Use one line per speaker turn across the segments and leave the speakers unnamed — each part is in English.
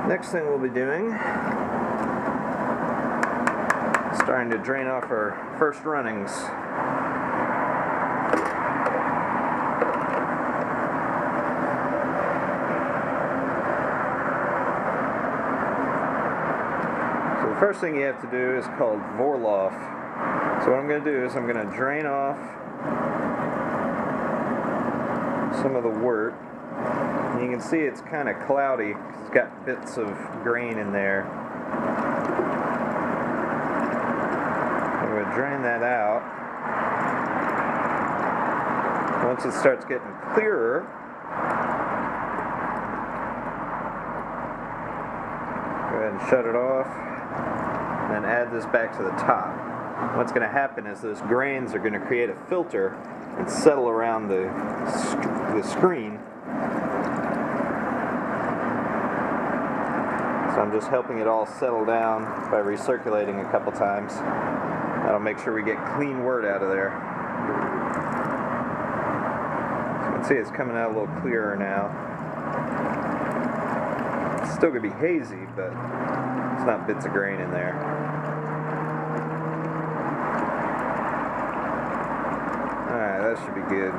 Next thing we'll be doing, starting to drain off our first runnings. So the first thing you have to do is called Vorloff. So what I'm going to do is I'm going to drain off some of the wort. And you can see it's kind of cloudy because it's got bits of grain in there. I'm going to drain that out. Once it starts getting clearer, go ahead and shut it off and then add this back to the top. What's going to happen is those grains are going to create a filter and settle around the screen. So I'm just helping it all settle down by recirculating a couple times. That'll make sure we get clean wort out of there. So you can see it's coming out a little clearer now. It's still going to be hazy, but it's not bits of grain in there. Alright, that should be good.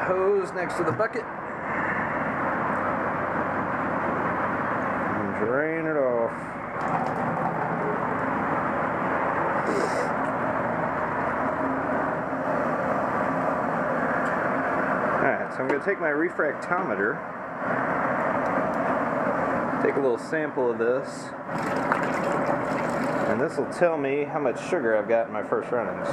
Hose next to the bucket and drain it off. Alright, so I'm going to take my refractometer, take a little sample of this, and this will tell me how much sugar I've got in my first runnings.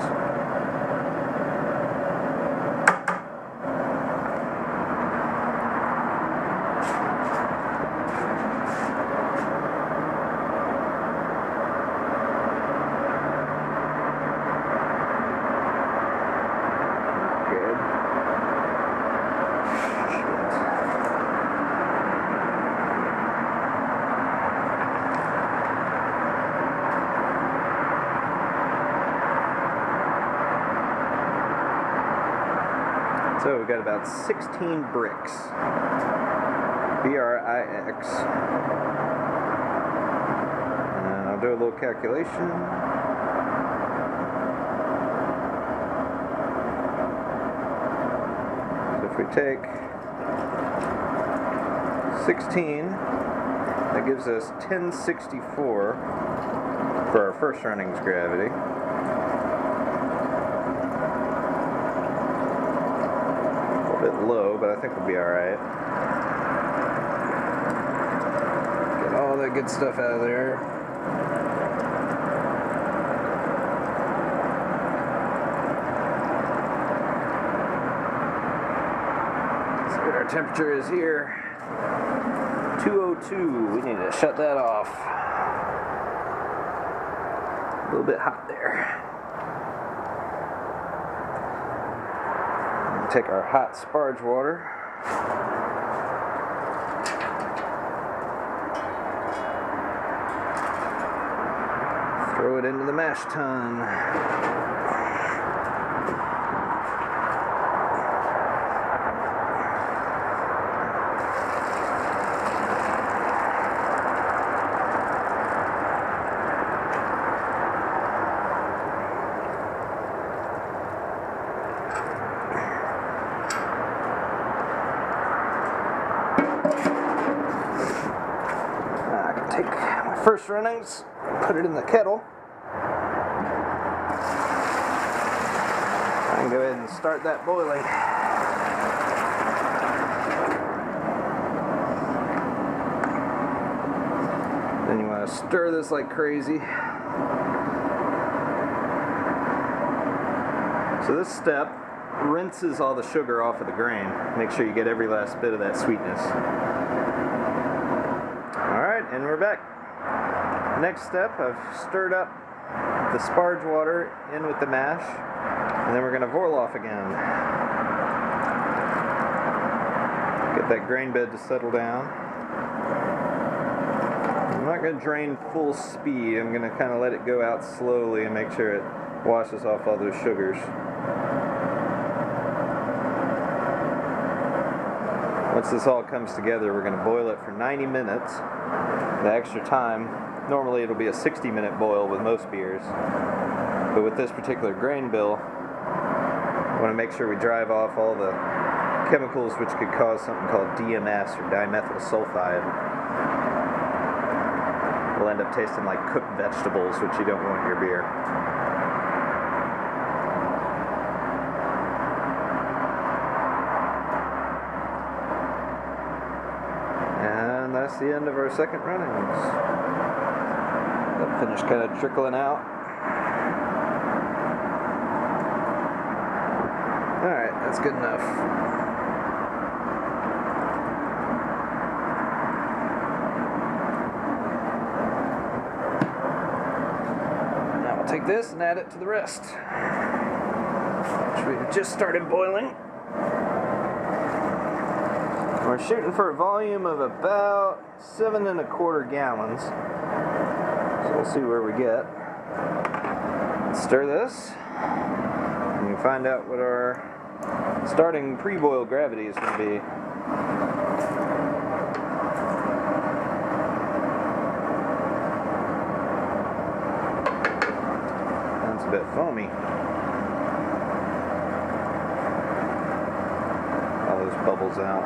So we've got about 16 bricks. B-R-I-X. And I'll do a little calculation. So if we take 16, that gives us 1064 for our first running's gravity. Bit low, but I think we'll be alright. Get all that good stuff out of there. Let's see what our temperature is here. 202. We need to shut that off. A little bit hot there. Take our hot sparge water, throw it into the mash tun. Take my first runnings, put it in the kettle. I can go ahead and start that boiling. Then you want to stir this like crazy. So this step rinses all the sugar off of the grain. Make sure you get every last bit of that sweetness. Alright, and we're back. Next step, I've stirred up the sparge water in with the mash, and then we're going to Vorloff again. Get that grain bed to settle down. I'm not going to drain full speed. I'm going to kind of let it go out slowly and make sure it washes off all those sugars. Once this all comes together, we're going to boil it for 90 minutes. The extra time, normally it'll be a 60-minute boil with most beers, but with this particular grain bill, I want to make sure we drive off all the chemicals which could cause something called DMS, or dimethyl sulfide. It'll end up tasting like cooked vegetables, which you don't want in your beer. And that's the end of our second runnings. That finish kind of trickling out. Alright, that's good enough. Now we'll take this and add it to the rest, which we've just started boiling. We're shooting for a volume of about 7 1/4 gallons. So we'll see where we get. Stir this, and you find out what our starting pre-boil gravity is going to be. That's a bit foamy. All those bubbles out.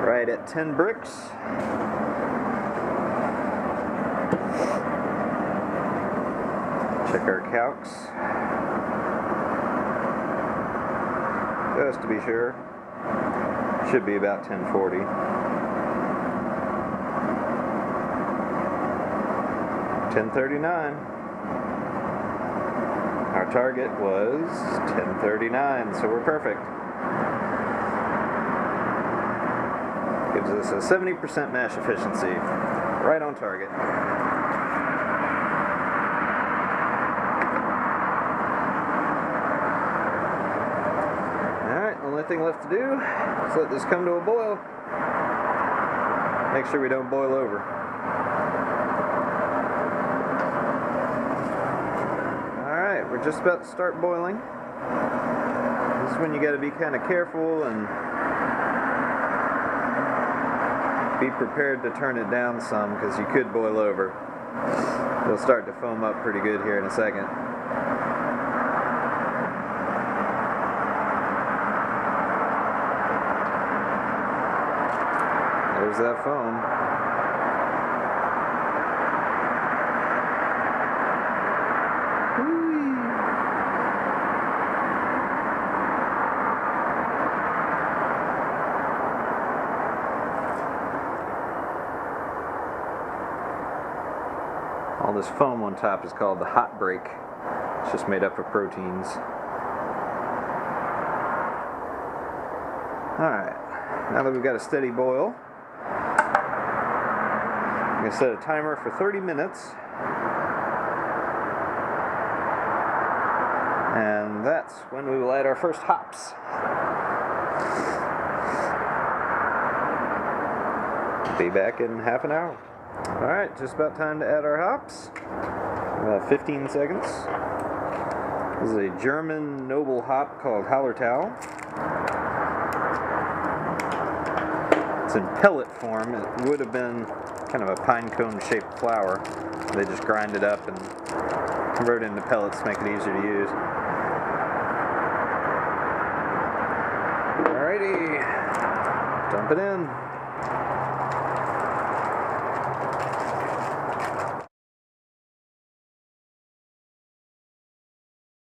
Right at 10 bricks. Check our calcs, just to be sure. Should be about 1040. 1039. Our target was 1039, so we're perfect. Gives us a 70% mash efficiency, right on target. Only thing left to do is let this come to a boil. Make sure we don't boil over. Alright, we're just about to start boiling. This is when you got to be kind of careful and be prepared to turn it down some, because you could boil over. It'll start to foam up pretty good here in a second. There's that foam. Whee. All this foam on top is called the hot break. It's just made up of proteins. Alright, now that we've got a steady boil, I'm going to set a timer for 30 minutes, and that's when we will add our first hops. Be back in half an hour. Alright, just about time to add our hops. 15 seconds. This is a German noble hop called Hallertau. It's in pellet form. It would have been kind of a pine cone shaped flour. They just grind it up and convert it into pellets to make it easier to use. Alrighty, dump it in.